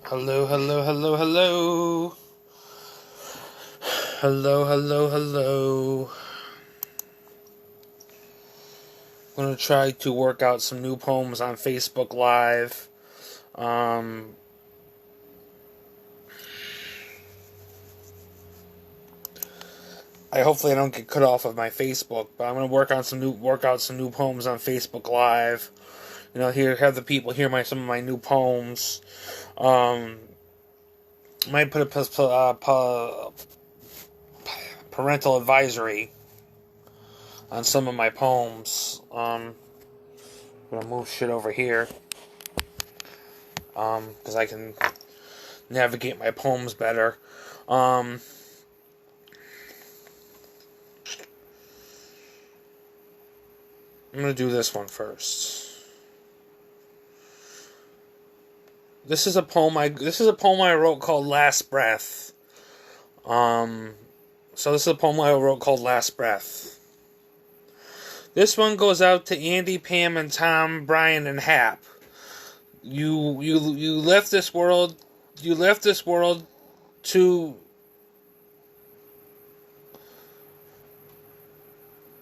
Hello, hello, hello, hello. Hello, hello, hello. I'm gonna try to work out some new poems on Facebook Live. Um, hopefully I don't get cut off of my Facebook, but I'm gonna work out some new poems on Facebook Live. Have the people hear some of my new poems. Um, might put a parental advisory on some of my poems. I'm gonna move shit over here. Because I can navigate my poems better. I'm gonna do this one first. This is a poem I wrote called Last Breath. So this is a poem I wrote called Last Breath. This one goes out to Andy, Pam, and Tom, Brian, and Hap. You left this world. You left this world to.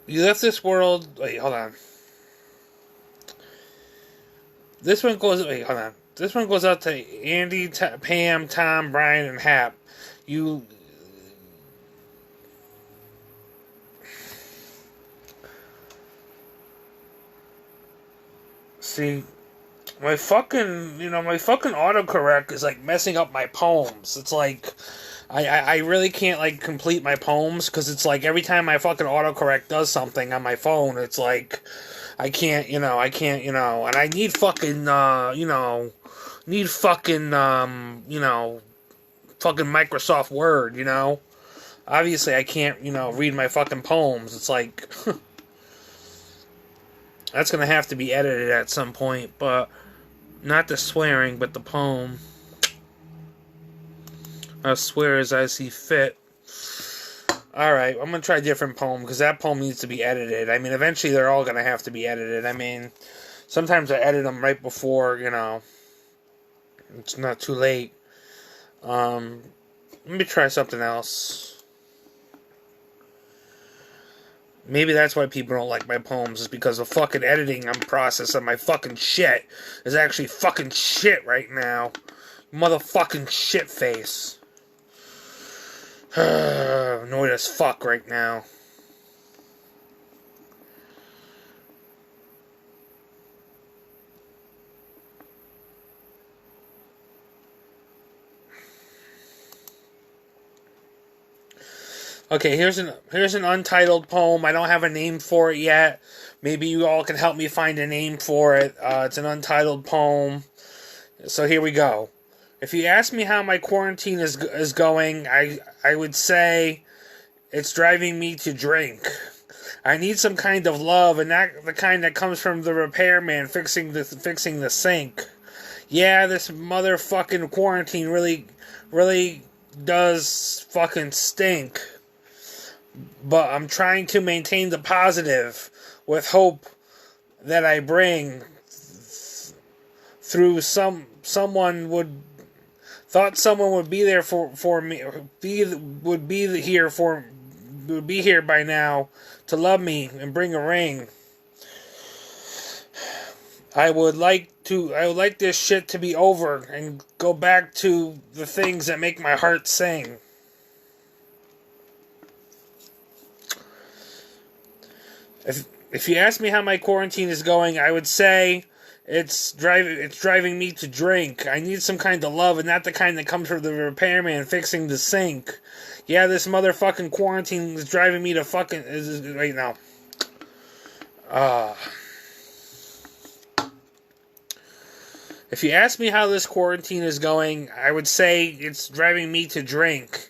You left this world. Wait, hold on. This one goes. Wait, hold on. This one goes out to Andy, Pam, Tom, Brian, and Hap. You. See, my fucking autocorrect is like messing up my poems. It's like I really can't like complete my poems because it's like every time my fucking autocorrect does something on my phone, it's like I can't, and I need fucking fucking Microsoft Word. Obviously I can't, read my fucking poems. It's like that's gonna have to be edited at some point, but not the swearing, but the poem. I'll swear as I see fit. Alright, I'm gonna try a different poem, because that poem needs to be edited. I mean, eventually they're all gonna have to be edited. I mean, sometimes I edit them right before, it's not too late. Let me try something else. Maybe that's why people don't like my poems, is because the fucking editing process of my fucking shit is actually fucking shit right now. Motherfucking shit face. Annoyed as fuck right now. Okay, here's an untitled poem. I don't have a name for it yet. Maybe you all can help me find a name for it. It's an untitled poem. So here we go. If you ask me how my quarantine is going, I would say it's driving me to drink. I need some kind of love, and not the kind that comes from the repairman fixing the sink. Yeah, this motherfucking quarantine really does fucking stink. But I'm trying to maintain the positive with hope that I bring through someone would thought someone would be there for me, would be here by now to love me and bring a ring. I would like this shit to be over and go back to the things that make my heart sing. If you ask me how my quarantine is going, I would say it's driving me to drink. I need some kind of love, and not the kind that comes from the repairman fixing the sink. Yeah, this motherfucking quarantine is driving me to fucking wait now. If you ask me how this quarantine is going, I would say it's driving me to drink.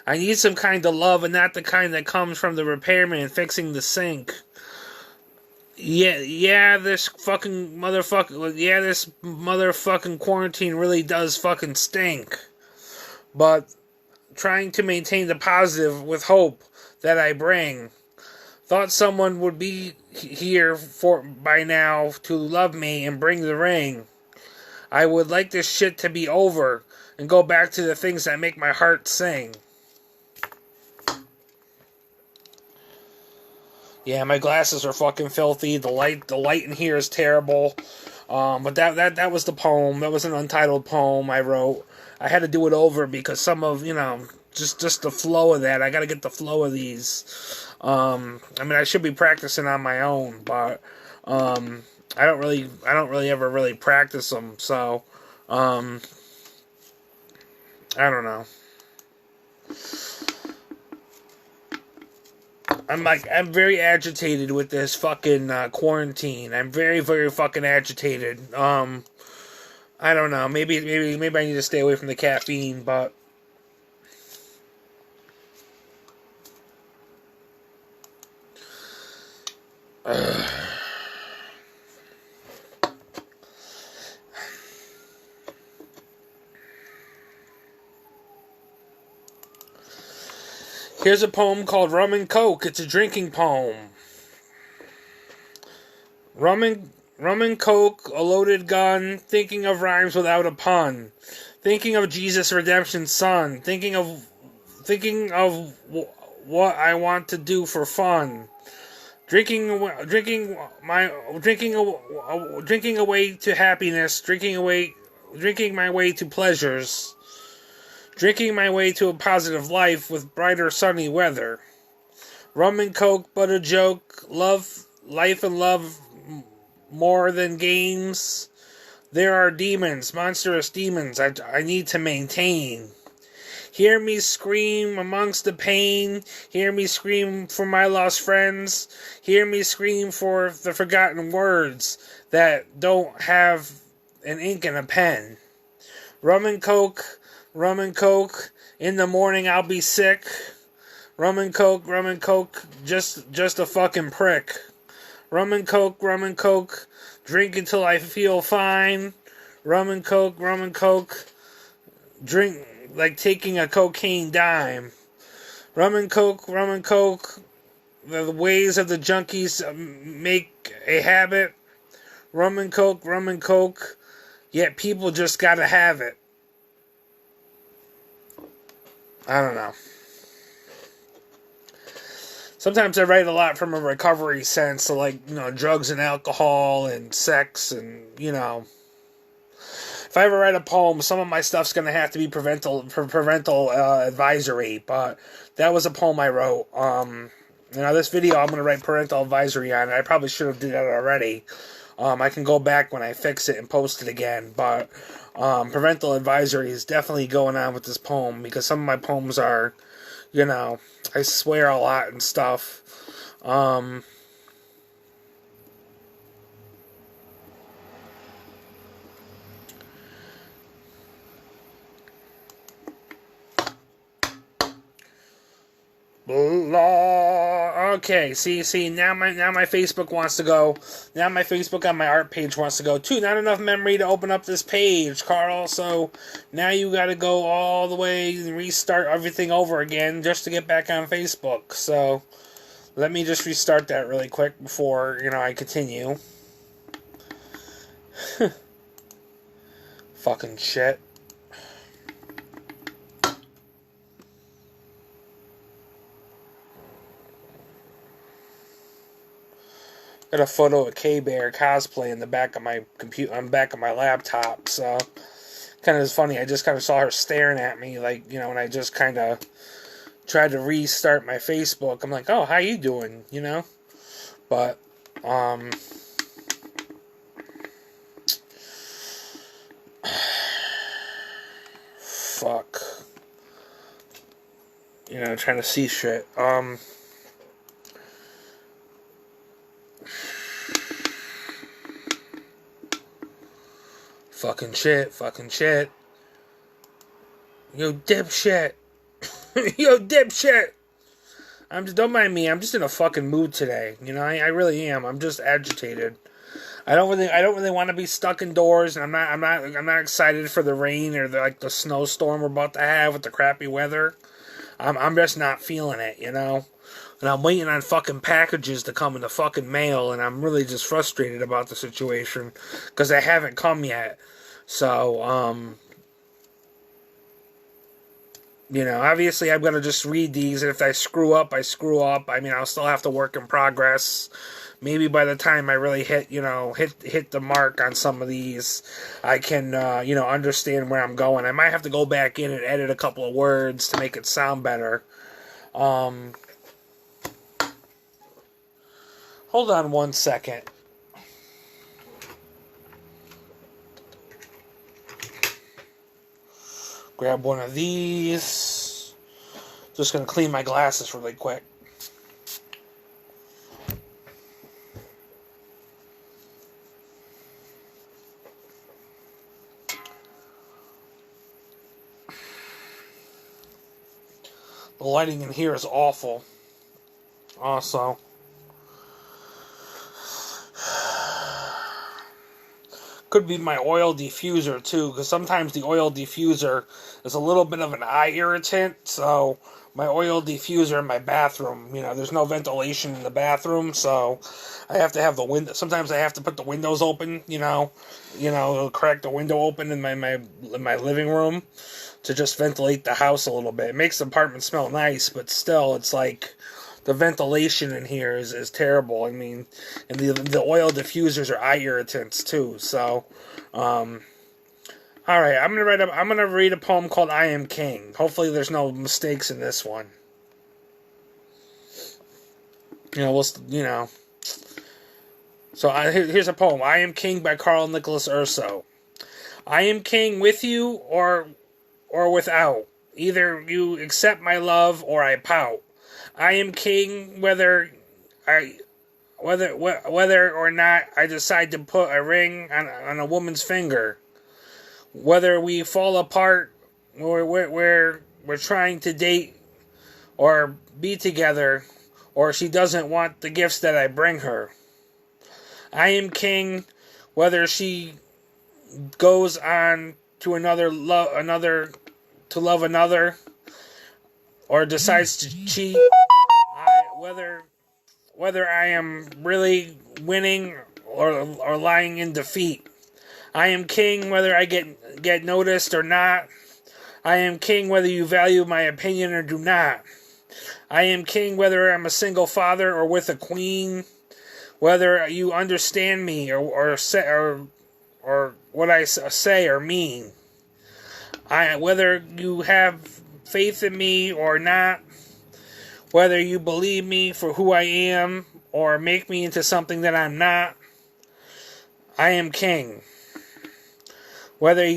I need some kind of love, and not the kind that comes from the repairman fixing the sink. This motherfucking quarantine really does fucking stink. But trying to maintain the positive with hope that I bring. Thought someone would be here by now to love me and bring the ring. I would like this shit to be over and go back to the things that make my heart sing. Yeah, my glasses are fucking filthy. The light in here is terrible. But that was the poem. That was an untitled poem I wrote. I had to do it over because some of, just the flow of that. I got to get the flow of these. I should be practicing on my own, but I don't really ever really practice them. So I don't know. I'm very agitated with this fucking quarantine. I'm very, very fucking agitated. I don't know. Maybe I need to stay away from the caffeine, but here's a poem called Rum and Coke. It's a drinking poem. Rum and Coke, a loaded gun, thinking of rhymes without a pun. Thinking of Jesus Redemption's son. Thinking of what I want to do for fun. Drinking away to happiness. Drinking my way to pleasures. Drinking my way to a positive life with brighter sunny weather. Rum and Coke, but a joke. Life and love more than games. There are demons, monstrous demons I need to maintain. Hear me scream amongst the pain. Hear me scream for my lost friends. Hear me scream for the forgotten words that don't have an ink and a pen. Rum and Coke, in the morning I'll be sick. Rum and Coke, just a fucking prick. Rum and Coke, drink until I feel fine. Rum and Coke, drink like taking a cocaine dime. Rum and Coke, the ways of the junkies make a habit. Rum and Coke, yet people just gotta have it. I don't know. Sometimes I write a lot from a recovery sense, so drugs and alcohol and sex and, If I ever write a poem, some of my stuff's going to have to be parental advisory, but that was a poem I wrote. This video I'm going to write parental advisory on, and I probably should have did that already. I can go back when I fix it and post it again, but parental advisory is definitely going on with this poem, because some of my poems are, I swear a lot and stuff. Okay, see, now my Facebook wants to go. Now my Facebook on my art page wants to go too. Not enough memory to open up this page, Carl. So now you got to go all the way and restart everything over again just to get back on Facebook. So let me just restart that really quick before I continue. Fucking shit. Got a photo of K-Bear cosplay in the back of my computer, on the back of my laptop, so kind of funny. I just kind of saw her staring at me, when I just kind of tried to restart my Facebook. I'm like, oh, how you doing, But, fuck. Trying to see shit. Fucking shit. Yo, dipshit. Yo, dipshit. Don't mind me. I'm just in a fucking mood today. I really am. I'm just agitated. I don't really want to be stuck indoors, and I'm not excited for the rain or the snowstorm we're about to have with the crappy weather. I'm just not feeling it, And I'm waiting on fucking packages to come in the fucking mail, and I'm really just frustrated about the situation because they haven't come yet. So, obviously I'm going to just read these. And if I screw up, I screw up. I mean, I'll still have to work in progress. Maybe by the time I really hit the mark on some of these, I can, understand where I'm going. I might have to go back in and edit a couple of words to make it sound better. Hold on one second. Grab one of these. Just going to clean my glasses really quick. The lighting in here is awful. Also, could be my oil diffuser too, because sometimes the oil diffuser is a little bit of an eye irritant. So my oil diffuser in my bathroom, there's no ventilation in the bathroom, so I have to have the window. Sometimes I have to put the windows open, crack the window open in my living room to just ventilate the house a little bit. It makes the apartment smell nice, but still, it's like the ventilation in here is terrible. I mean, and the oil diffusers are eye irritants too. So, all right, I'm gonna read a poem called "I Am King." Hopefully, there's no mistakes in this one. So here's a poem: "I Am King" by Carl Nicholas Urso. I am king with you or without. Either you accept my love or I pout. I am king whether or not I decide to put a ring on a woman's finger. Whether we fall apart or we're trying to date or be together, or she doesn't want the gifts that I bring her. I am king whether she goes on to love another, or decides to cheat. Whether I am really winning or lying in defeat. I am king whether I get noticed or not. I am king whether you value my opinion or do not. I am king whether I'm a single father or with a queen. Whether you understand me or what I say or mean. Whether you have faith in me or not. Whether you believe me for who I am or make me into something that I'm not. I am king. Whether or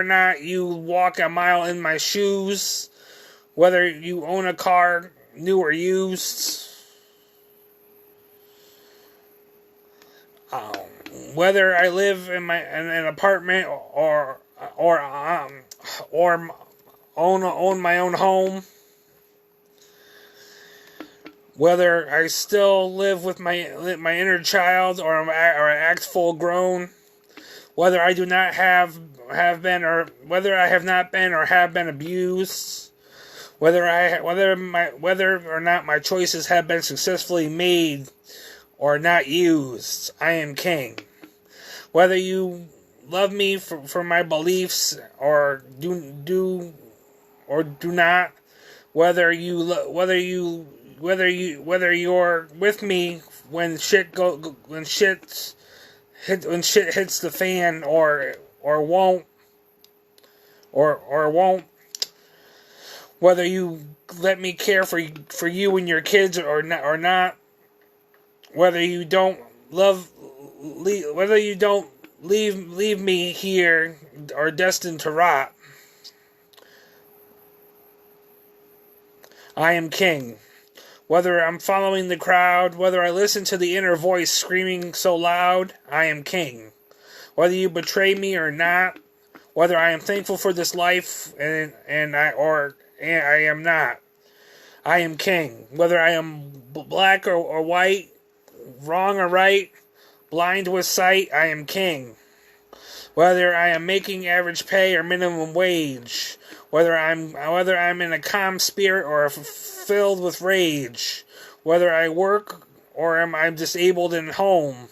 not you walk a mile in my shoes, whether you own a car, new or used, whether I live in an apartment or own my own home, whether I still live with my inner child or I act full grown, whether I do not have been or whether I have not been or have been abused, whether or not my choices have been successfully made or not used, I am king. Whether you love me for my beliefs or do not, whether you're with me when shit hits the fan or won't, whether you let me care for you and your kids or not, whether you don't leave me here or destined to rot. I am king. Whether I'm following the crowd, whether I listen to the inner voice screaming so loud, I am king. Whether you betray me or not, whether I am thankful for this life and I am not, I am king. Whether I am black or white, wrong or right, blind with sight, I am king. Whether I am making average pay or minimum wage, whether I'm in a calm spirit or filled with rage, whether I work or I'm disabled and home,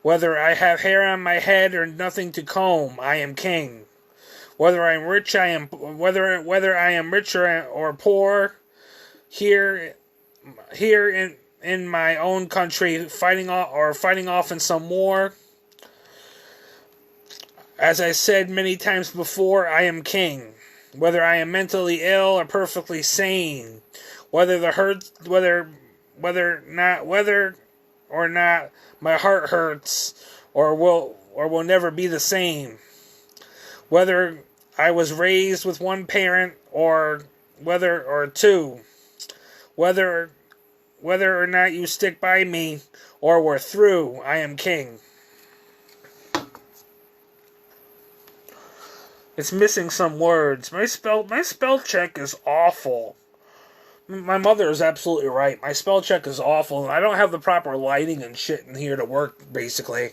Whether I have hair on my head or nothing to comb, I am king. Whether I am rich, whether I am rich or poor, here in my own country, fighting off in some war. As I said many times before, I am king. Whether I am mentally ill or perfectly sane, whether or not my heart hurts or will never be the same. Whether I was raised with one parent or two, whether or not you stick by me or we're through, I am king. It's missing some words. My spell check is awful. My mother is absolutely right. My spell check is awful. I don't have the proper lighting and shit in here to work, basically. I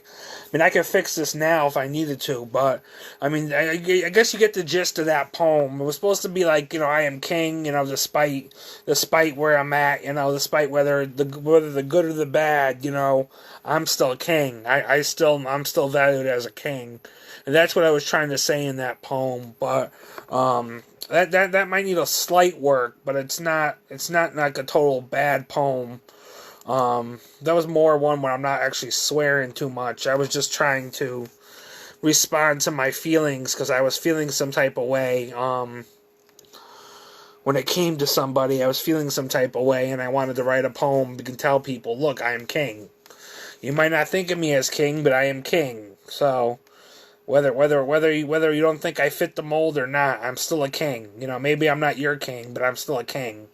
mean, I could fix this now if I needed to, but, I mean, I guess you get the gist of that poem. It was supposed to be like, I am king, despite where I'm at, despite whether the good or the bad, I'm still a king. I'm still valued as a king. And that's what I was trying to say in that poem, but, that might need a slight work, but it's not like a total bad poem. That was more one where I'm not actually swearing too much. I was just trying to respond to my feelings because I was feeling some type of way. When it came to somebody, I was feeling some type of way, and I wanted to write a poem to tell people, look, I am king. You might not think of me as king, but I am king. So Whether you don't think I fit the mold or not, I'm still a king. Maybe I'm not your king, but I'm still a king.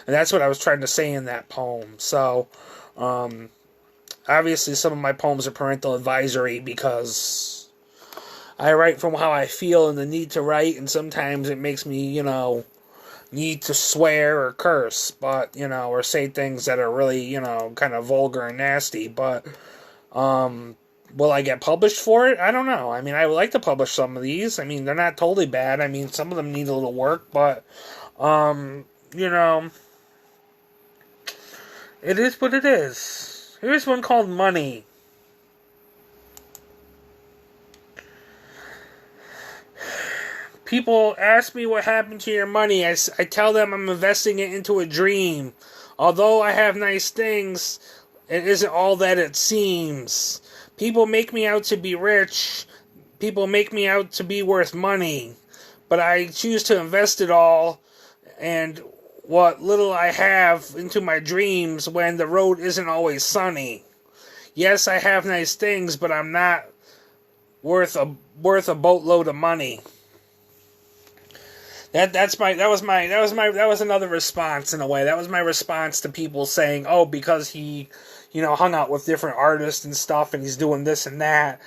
And that's what I was trying to say in that poem. So, obviously some of my poems are parental advisory because I write from how I feel and the need to write, and sometimes it makes me, need to swear or curse, but, or say things that are really, kind of vulgar and nasty, but, will I get published for it? I don't know. I mean, I would like to publish some of these. I mean, they're not totally bad. I mean, some of them need a little work, but, it is what it is. Here's one called Money. People ask me what happened to your money. I tell them I'm investing it into a dream. Although I have nice things, it isn't all that it seems. People make me out to be rich. People make me out to be worth money. But I choose to invest it all and what little I have into my dreams when the road isn't always sunny. Yes, I have nice things, but I'm not worth a boatload of money. That was another response in a way. That was my response to people saying, oh, because he hung out with different artists and stuff, and he's doing this and that,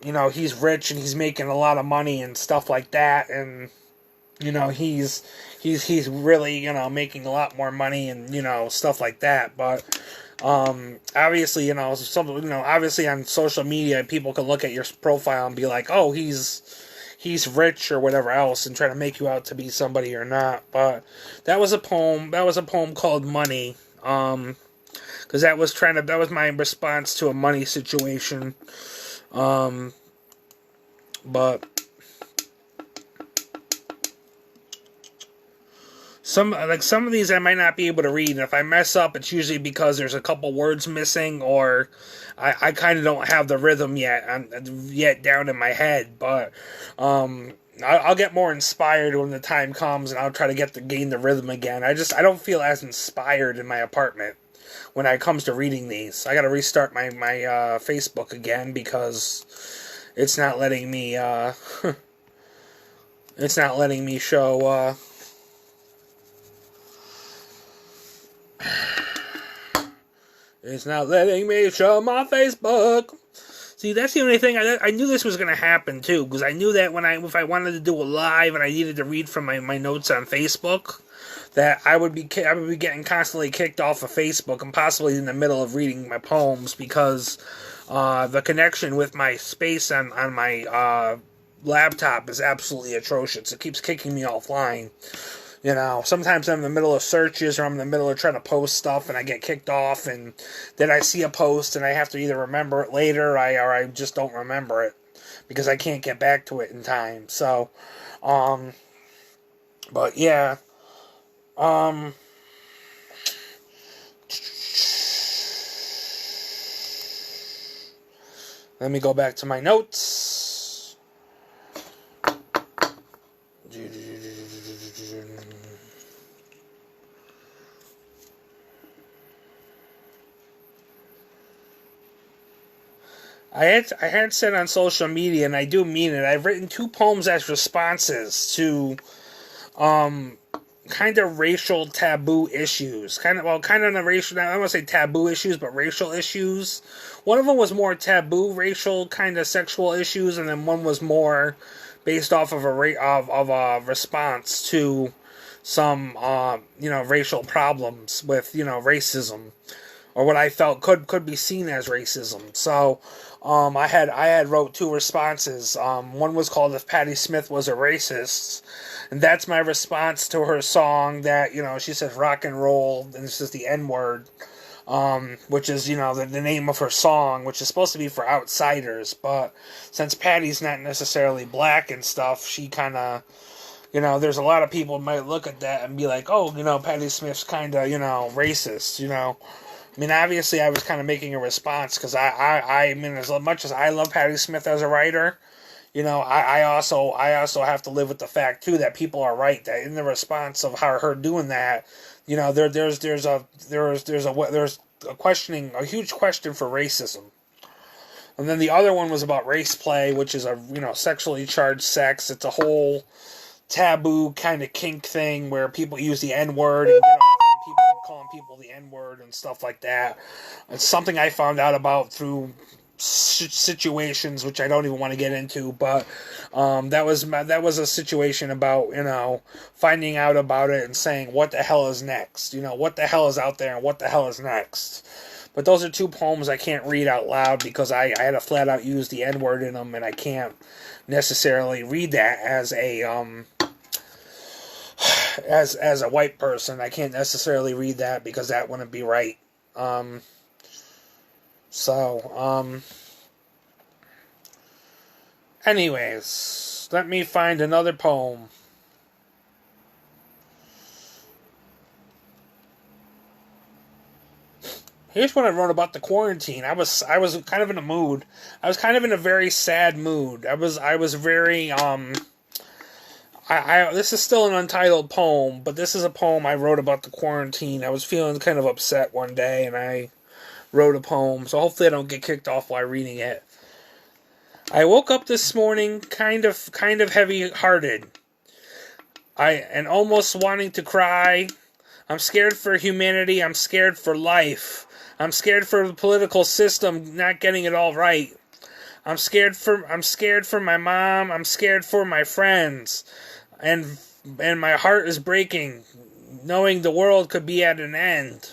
he's rich and he's making a lot of money and stuff like that, and, he's really, making a lot more money and, stuff like that, but, obviously, obviously on social media, people can look at your profile and be like, oh, he's rich or whatever else and try to make you out to be somebody or not, but that was a poem called Money, because that was my response to a money situation. But some of these I might not be able to read, and if I mess up, it's usually because there's a couple words missing, or I kind of don't have the rhythm yet down in my head. But I'll get more inspired when the time comes, and I'll try to gain the rhythm again. I don't feel as inspired in my apartment when it comes to reading these. I got to restart my Facebook again because it's not letting me show. It's not letting me show my Facebook. See, that's the only thing. I knew this was going to happen, too, because I knew that if I wanted to do a live and I needed to read from my notes on Facebook, that I would be getting constantly kicked off of Facebook and possibly in the middle of reading my poems because the connection with my space on my laptop is absolutely atrocious. It keeps kicking me offline. Sometimes I'm in the middle of searches, or I'm in the middle of trying to post stuff and I get kicked off, and then I see a post and I have to either remember it later, or I just don't remember it because I can't get back to it in time. So, but yeah, let me go back to my notes. I had said on social media, and I do mean it, I've written 2 poems as responses to kind of racial taboo issues. Kind of the racial, I don't want to say taboo issues, but racial issues. One of them was more taboo racial kind of sexual issues, and then one was more based off of a response to some racial problems with racism, or what I felt could be seen as racism. So I had wrote 2 responses. One was called "If Patti Smith Was a Racist," and that's my response to her song that she says rock and roll, and it's just the N word, which is the name of her song, which is supposed to be for outsiders, but since Patty's not necessarily black and stuff, she kind of there's a lot of people might look at that and be like, oh, Patti Smith's kind of racist, I mean, obviously, I was kind of making a response because I mean, as much as I love Patti Smith as a writer, I also have to live with the fact too that people are right, that in the response of her doing that, there's a questioning, a huge question for racism. And then the other one was about race play, which is a sexually charged sex. It's a whole taboo kind of kink thing where people use the N word and get off on people calling people the N word and stuff like that. It's something I found out about through situations which I don't even want to get into, but that was a situation about finding out about it and saying what the hell is next, what the hell is out there and what the hell is next. But those are 2 poems I can't read out loud because I had to flat out use the N word in them, and I can't necessarily read that as a as a white person. I can't necessarily read that because that wouldn't be right. Anyways, let me find another poem. Here's what I wrote about the quarantine. I was kind of in a mood. I was kind of in a very sad mood. I was very this is still an untitled poem, but this is a poem I wrote about the quarantine. I was feeling kind of upset one day, and I wrote a poem. So hopefully I don't get kicked off while reading it. I woke up this morning kind of heavy-hearted. And almost wanting to cry. I'm scared for humanity. I'm scared for life. I'm scared for the political system not getting it all right. I'm scared for my mom. I'm scared for my friends. And my heart is breaking, knowing the world could be at an end.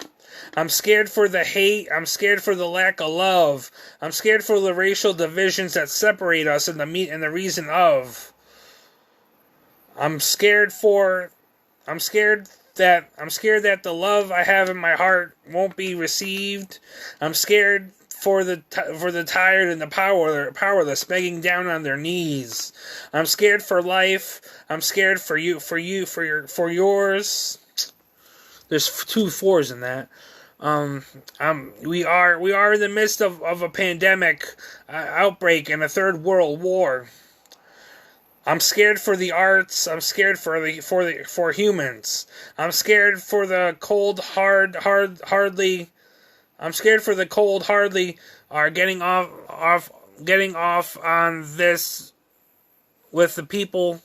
I'm scared for the hate. I'm scared for the lack of love. I'm scared for the racial divisions that separate us and the reason of. I'm scared that the love I have in my heart won't be received. I'm scared for the tired and the powerless begging down on their knees. I'm scared for life. I'm scared for yours. There's 2 fours in that. We are in the midst of a pandemic outbreak and a 3rd world war. I'm scared for the arts. I'm scared for humans. I'm scared for the cold, hardly. I'm scared for the cold, hardly are getting off on this with the people.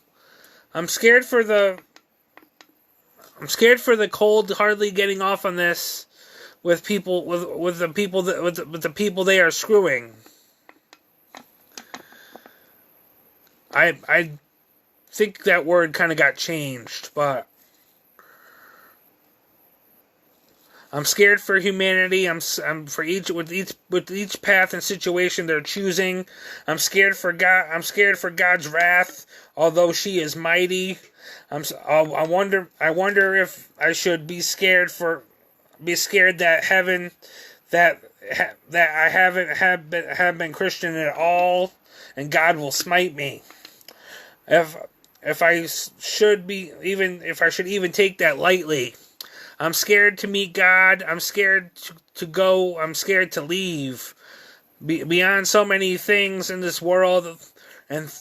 I'm scared for the cold, hardly getting off on this with people with the people they are screwing. I think that word kind of got changed, but I'm scared for humanity. I'm for with each path and situation they're choosing. I'm scared for God. I'm scared for God's wrath although she is mighty. I wonder if I should be scared that heaven, that I haven't have been Christian at all, and God will smite me. If I should even take that lightly. I'm scared to meet God. I'm scared to go. I'm scared to leave. Beyond so many things in this world and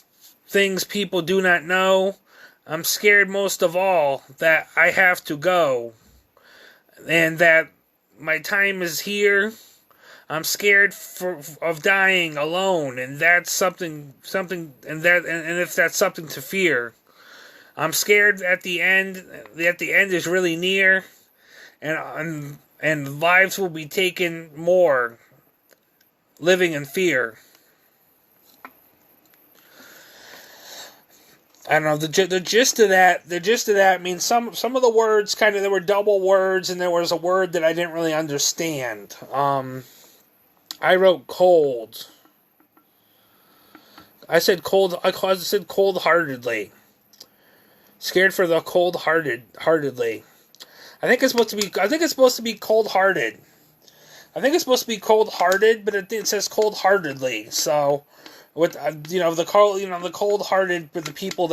things people do not know, I'm scared most of all that I have to go and that my time is here. I'm scared of dying alone, and that's something, and if that's something to fear. I'm scared at the end. That the end is really near, and lives will be taken more, living in fear. I don't know, the gist of that means some of the words there were double words, and there was a word that I didn't really understand. I wrote cold. I said cold-heartedly. Scared for the cold-heartedly. I think it's supposed to be cold-hearted. I think it's supposed to be cold-hearted, but it says cold-heartedly. So, with the cold-hearted with the people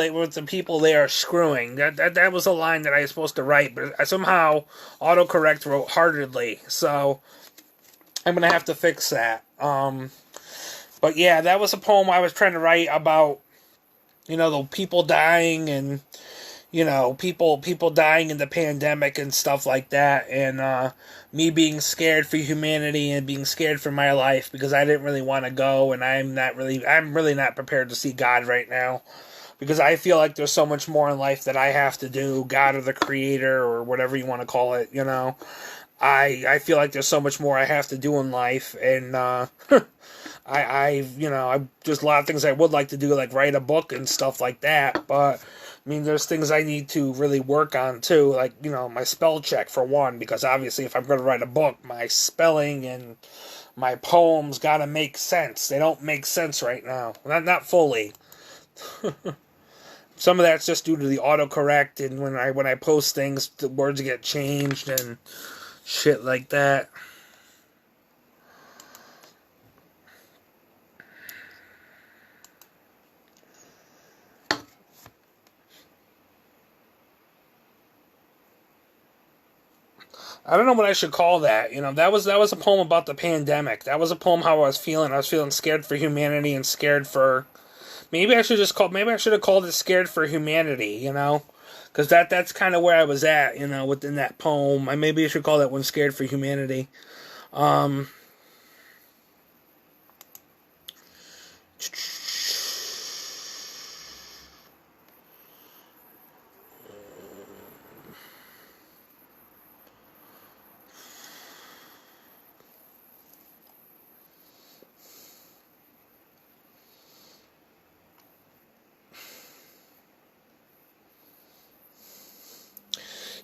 they are screwing. That was a line that I was supposed to write, but I somehow autocorrect wrote heartedly. So, I'm gonna have to fix that. But yeah, that was a poem I was trying to write about. The people dying and people dying in the pandemic and stuff like that, and me being scared for humanity and being scared for my life because I didn't really want to go, and I'm really not prepared to see God right now because I feel like there's so much more in life that I have to do, God or the Creator or whatever you want to call it, I feel like there's so much more I have to do in life, and I just a lot of things I would like to do, like write a book and stuff like that, but there's things I need to really work on too, like, my spell check for one, because obviously if I'm going to write a book, my spelling and my poems gotta make sense. They don't make sense right now. Not fully. Some of that's just due to the autocorrect, and when I post things, the words get changed and shit like that. I don't know what I should call that. That was a poem about the pandemic. That was a poem how I was feeling. I was feeling scared for humanity and scared for. Maybe I should have called it "Scared for Humanity." Because that's kind of where I was at. Within that poem. Maybe I should call that one "Scared for Humanity."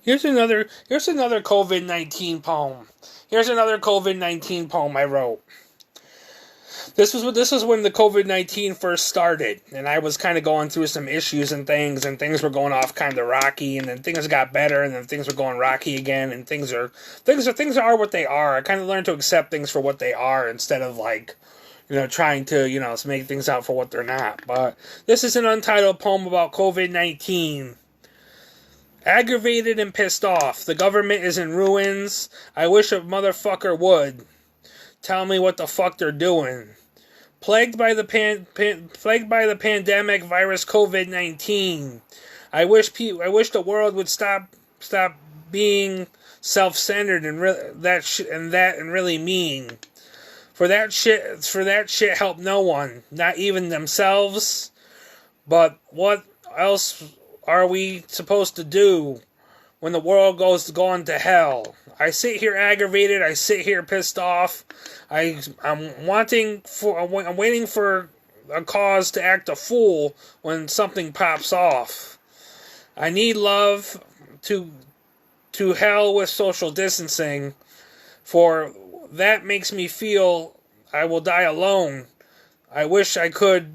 Here's another COVID-19 poem. Here's another COVID-19 poem I wrote. This was when the COVID-19 first started, and I was kind of going through some issues and things were going off kind of rocky, and then things got better, and then things were going rocky again, and things are what they are. I kind of learned to accept things for what they are instead of trying to make things out for what they're not. But this is an untitled poem about COVID-19. Aggravated and pissed off. The government is in ruins. I wish a motherfucker would tell me what the fuck they're doing. Plagued by the pandemic virus COVID-19. I wish the world would stop being self-centered and really mean. For that shit helped no one, not even themselves. But what else are we supposed to do when the world goes to hell? I sit here aggravated. I sit here pissed off. I'm waiting for a cause to act a fool when something pops off. I need love to hell with social distancing, for that makes me feel I will die alone. I wish I could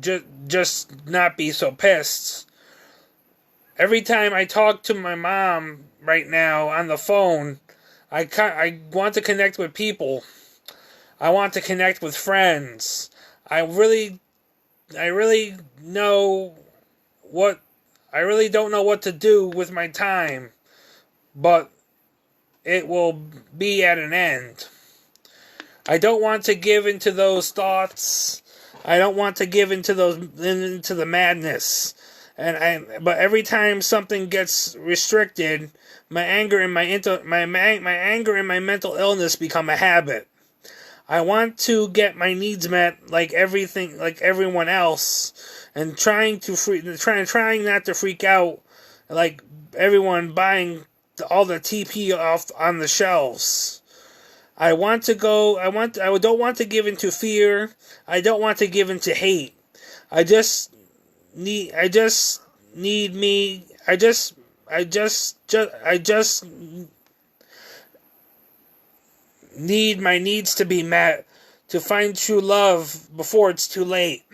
just not be so pissed. Every time I talk to my mom right now on the phone, I want to connect with people. I want to connect with friends. I really know what I really don't know what to do with my time, but it will be at an end. I don't want to give into those thoughts. I don't want to give into the madness. But every time something gets restricted, my anger and my anger and my mental illness become a habit. I want to get my needs met like everyone else, and trying not to freak out like everyone buying all the TP off on the shelves. I don't want to give into fear. I don't want to give into hate. I just need my needs to be met to find true love before it's too late.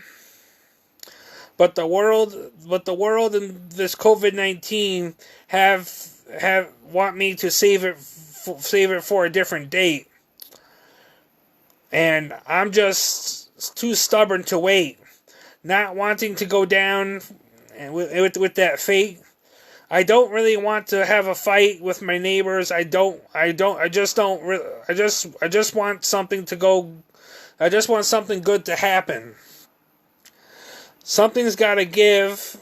But the world and this COVID-19 have want me to save it for a different date. And I'm just too stubborn to wait, not wanting to go down with that fate. I don't really want to have a fight with my neighbors. I just want something good to happen. Something's got to give.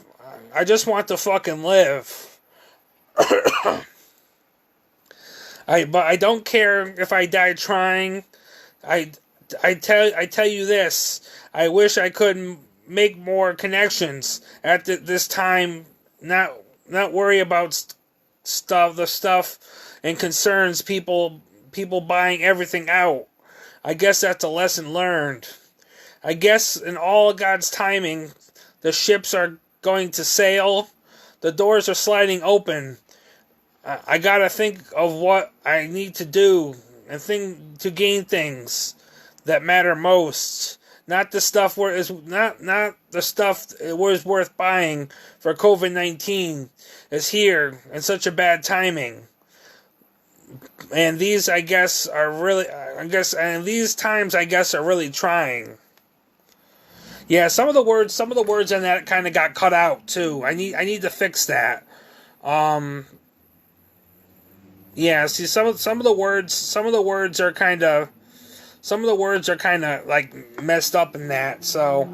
I just want to fucking live. But I don't care if I die trying. I tell you this. I wish I could make more connections at this time. Not worry about the stuff and concerns people buying everything out. I guess that's a lesson learned. I guess in all of God's timing, the ships are going to sail. The doors are sliding open. I gotta think of what I need to do and think to gain things that matter most. Not the stuff not the stuff it was worth buying for COVID-19 is here in such a bad timing. And these and these times are really trying. Yeah, some of the words in that kind of got cut out too. I need to fix that. Yeah, see some of the words are kind of like messed up in that. So,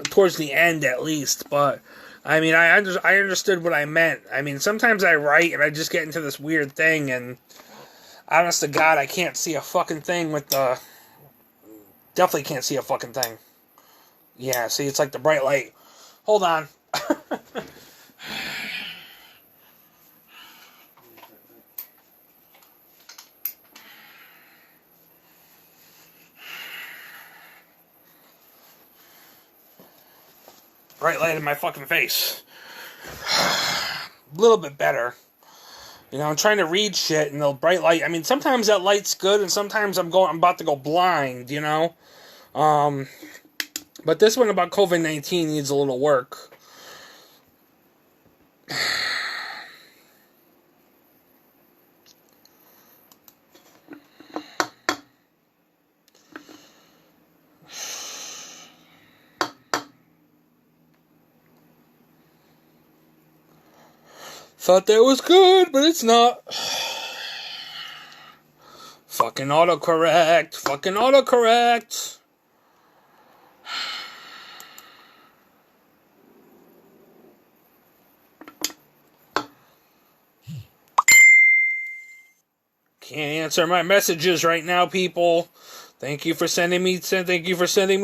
towards the end at least, but I mean, I understood what I meant. I mean, sometimes I write and I just get into this weird thing, and honest to God, I can't see a fucking thing definitely can't see a fucking thing. Yeah, see, it's like the bright light. Hold on. Bright light in my fucking face. A little bit better. You know, I'm trying to read shit and the bright light. I mean, sometimes that light's good and sometimes I'm about to go blind, you know? But this one about COVID-19 needs a little work. Thought that was good, but it's not. Fucking autocorrect. Fucking autocorrect. Can't answer my messages right now, people. Thank you for sending me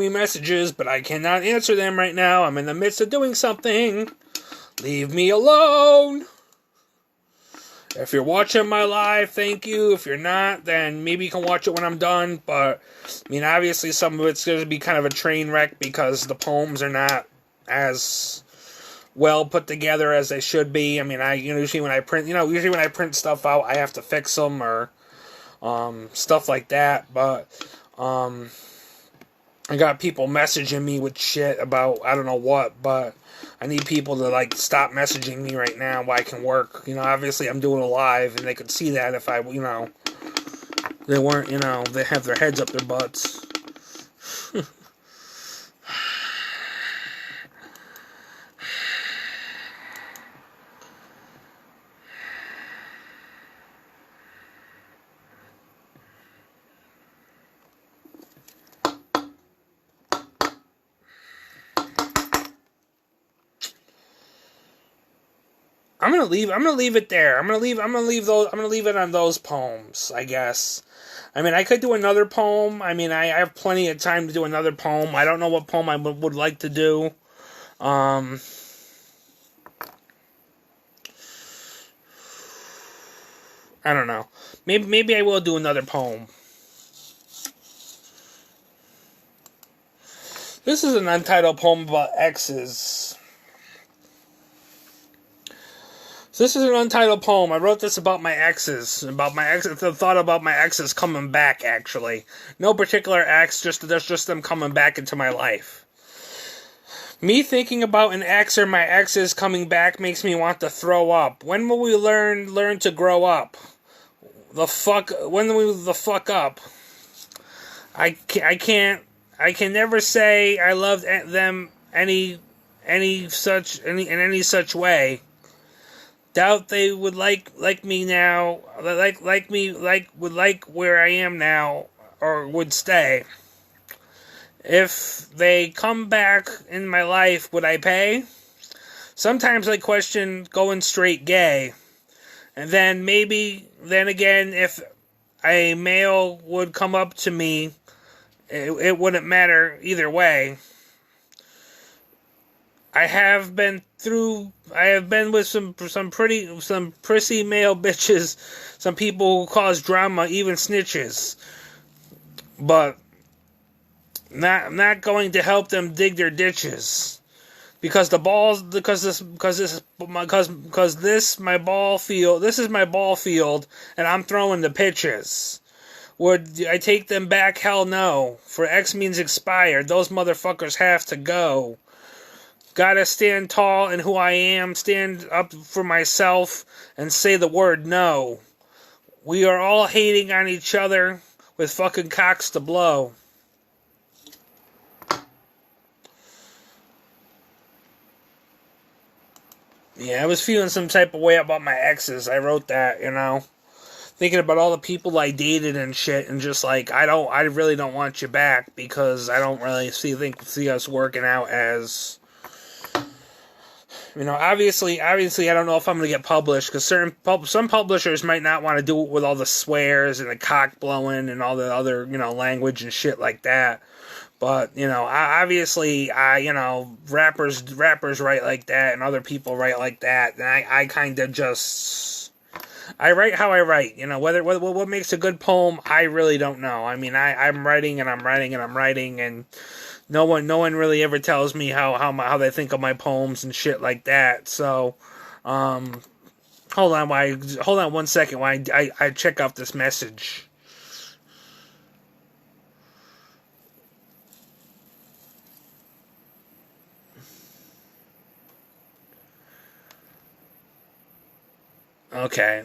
messages, but I cannot answer them right now. I'm in the midst of doing something. Leave me alone. If you're watching my live, thank you. If you're not, then maybe you can watch it when I'm done. But, I mean, obviously some of it's going to be kind of a train wreck because the poems are not as well put together as they should be. I mean, usually when I print stuff out, I have to fix them or stuff like that. But, I got people messaging me with shit about I don't know what, but I need people to like stop messaging me right now while I can work. You know, obviously I'm doing a live, and they could see that if I, you know, they weren't, you know, they have their heads up their butts. I'm gonna leave it there. I'm gonna leave it on those poems, I guess. I mean, I could do another poem. I mean, I have plenty of time to do another poem. I don't know what poem I would like to do. I don't know. Maybe I will do another poem. This is an untitled poem about exes. So this is an untitled poem. I wrote this about my exes. The thought about my exes coming back, actually. No particular ex, just them coming back into my life. Me thinking about an ex or my exes coming back makes me want to throw up. When will we learn to grow up? When will we the fuck up? I can never say I loved them in any such way. Doubt they would like me now, would like where I am now, or would stay. If they come back in my life, would I pay? Sometimes I question going straight gay. And then again, if a male would come up to me, it wouldn't matter either way. I have been with some prissy male bitches, some people who cause drama, even snitches. But not going to help them dig their ditches. Because this is my ball field, and I'm throwing the pitches. Would I take them back? Hell no. For X means expired. Those motherfuckers have to go. Gotta stand tall in who I am, stand up for myself, and say the word no. We are all hating on each other with fucking cocks to blow. Yeah, I was feeling some type of way about my exes. I wrote that, you know. Thinking about all the people I dated and shit, and just like, I really don't want you back, because I don't really see us working out as... You know, obviously, I don't know if I'm going to get published, because some publishers might not want to do it with all the swears and the cock blowing and all the other, you know, language and shit like that. But, you know, obviously, you know, rappers write like that, and other people write like that, and I kind of just... I write how I write, you know, what makes a good poem, I really don't know. I mean, I'm writing, and I'm writing, and I'm writing, and... No one really ever tells me how they think of my poems and shit like that. So, hold on 1 second while I check out this message. Okay.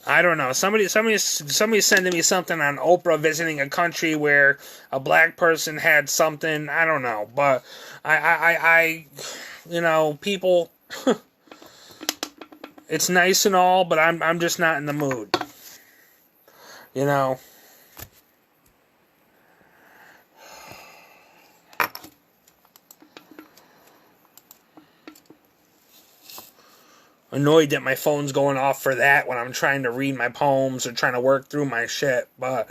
I don't know. Somebody's sending me something on Oprah visiting a country where a black person had something. I don't know, but I you know, people. It's nice and all, but I'm just not in the mood. You know. Annoyed that my phone's going off for that when I'm trying to read my poems or trying to work through my shit, but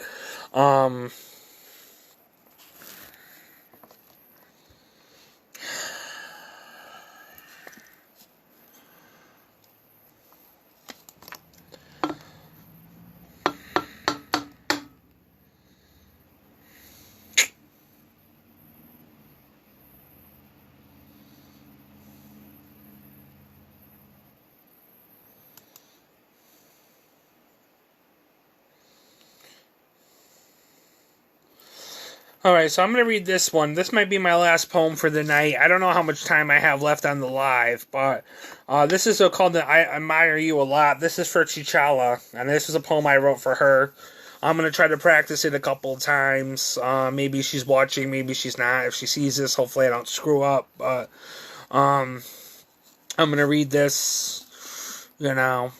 Alright, so I'm going to read this one. This might be my last poem for the night. I don't know how much time I have left on the live, but this is called I Admire You a Lot. This is for Chichala, and this is a poem I wrote for her. I'm going to try to practice it a couple of times. Maybe she's watching, maybe she's not. If she sees this, hopefully I don't screw up, but I'm going to read this, you know.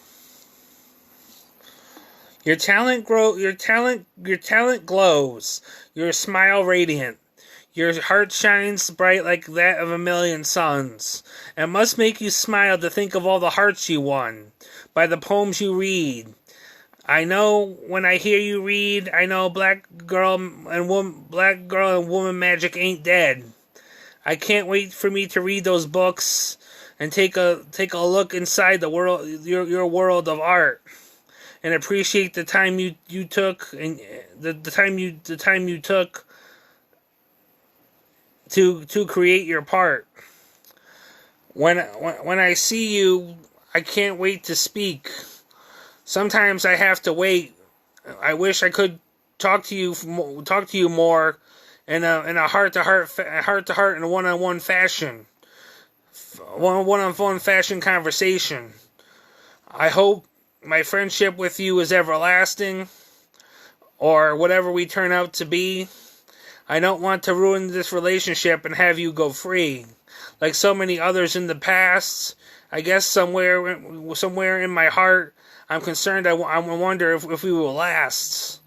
Your talent glows. Your smile radiant. Your heart shines bright like that of a million suns. It must make you smile to think of all the hearts you won by the poems you read. I know when I hear you read, I know black girl and woman magic ain't dead. I can't wait for me to read those books and take a look inside the world, your world of art. And appreciate the time you took and the time you took to create your part. When I see you, I can't wait to speak. Sometimes I have to wait. I wish I could talk to you more in a heart to heart and a one-on-one fashion. One-on-one fashion conversation. I hope my friendship with you is everlasting, or whatever we turn out to be. I don't want to ruin this relationship and have you go free. Like so many others in the past, I guess somewhere in my heart, I'm concerned. I wonder if we will last.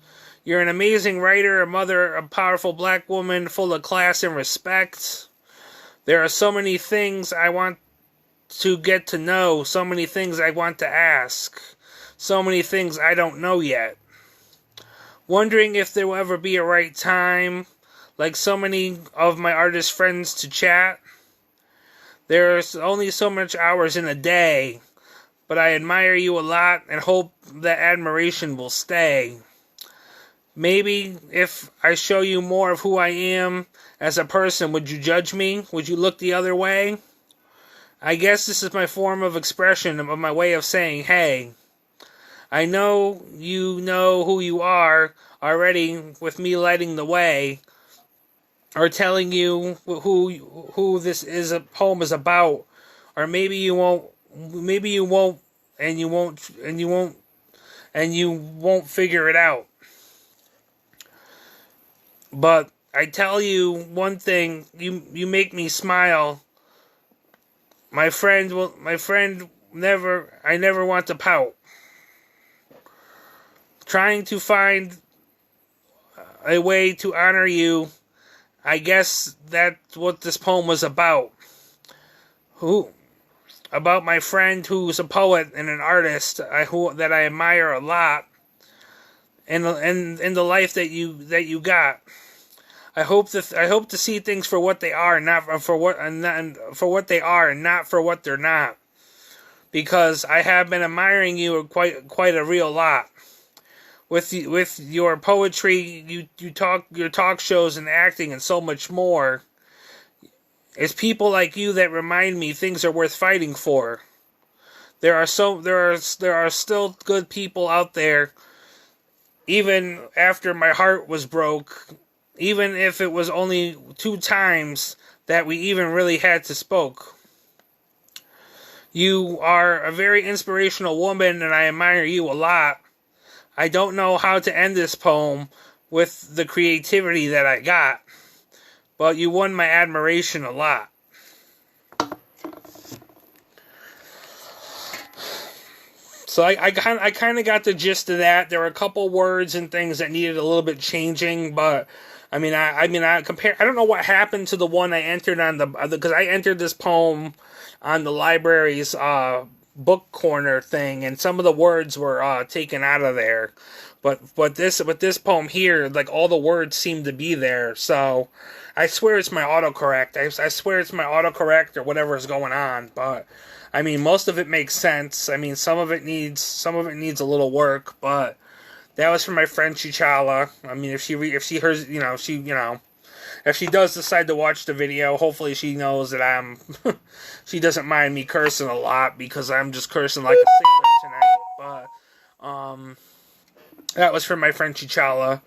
You're an amazing writer, a mother, a powerful black woman, full of class and respect. There are so many things I want to get to know, so many things I want to ask. So many things I don't know yet. Wondering if there will ever be a right time, like so many of my artist friends, to chat. There's only so much hours in a day, but I admire you a lot and hope that admiration will stay. Maybe if I show you more of who I am as a person, would you judge me? Would you look the other way? I guess this is my form of expression, of my way of saying, hey, I know you know who you are already with me lighting the way, or telling you who this is a poem is about, or maybe you won't, and you won't figure it out. But I tell you one thing, you make me smile. My friend, I never want to pout. Trying to find a way to honor you. I guess that's what this poem was about. About my friend who's a poet and an artist that I admire a lot, and the life that you got. I hope to see things for what they are, not for what they are, and not for what they're not. Because I have been admiring you quite a real lot. With your poetry, your talk shows and acting and so much more. It's people like you that remind me things are worth fighting for. There are still good people out there, even after my heart was broke, even if it was only 2 times that we even really had to spoke. You are a very inspirational woman, and I admire you a lot. I don't know how to end this poem with the creativity that I got, but you won my admiration a lot. So I kind of got the gist of that. There were a couple words and things that needed a little bit changing, but I don't know what happened to the one I entered on because I entered this poem on the library's book corner thing, and some of the words were taken out of there. But this poem here, like all the words seem to be there. So I swear it's my autocorrect. I swear it's my autocorrect or whatever is going on. But I mean, most of it makes sense. I mean, some of it needs a little work. But that was from my friend Chichala. I mean, if she hears, if she does decide to watch the video, hopefully she knows that she doesn't mind me cursing a lot, because I'm just cursing like a sailor tonight. But, that was from my friend Chichala.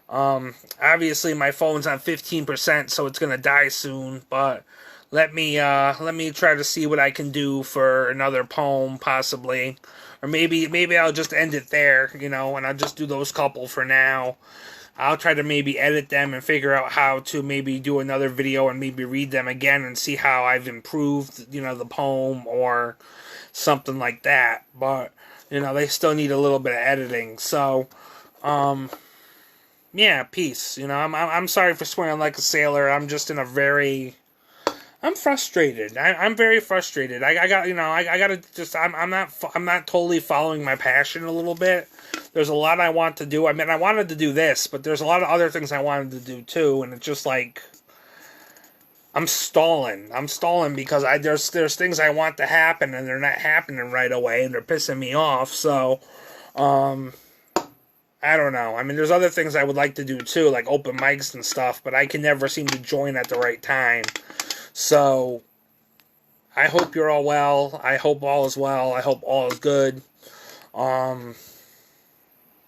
Obviously my phone's on 15%, so it's gonna die soon, but let me try to see what I can do for another poem, possibly. Or maybe I'll just end it there, and I'll just do those couple for now. I'll try to maybe edit them and figure out how to maybe do another video and maybe read them again and see how I've improved, the poem or something like that. But, they still need a little bit of editing. So, yeah, peace. I'm sorry for swearing like a sailor. I'm just in a very... I'm frustrated. I'm very frustrated. I got, I gotta just, I'm not totally following my passion a little bit. There's a lot I want to do. I mean, I wanted to do this, but there's a lot of other things I wanted to do too, and it's just like, I'm stalling. I'm stalling because there's things I want to happen, and they're not happening right away, and they're pissing me off, so, I don't know. I mean, there's other things I would like to do too, like open mics and stuff, but I can never seem to join at the right time. So, I hope you're all well. I hope all is well. I hope all is good.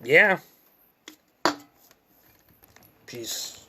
Yeah. Peace.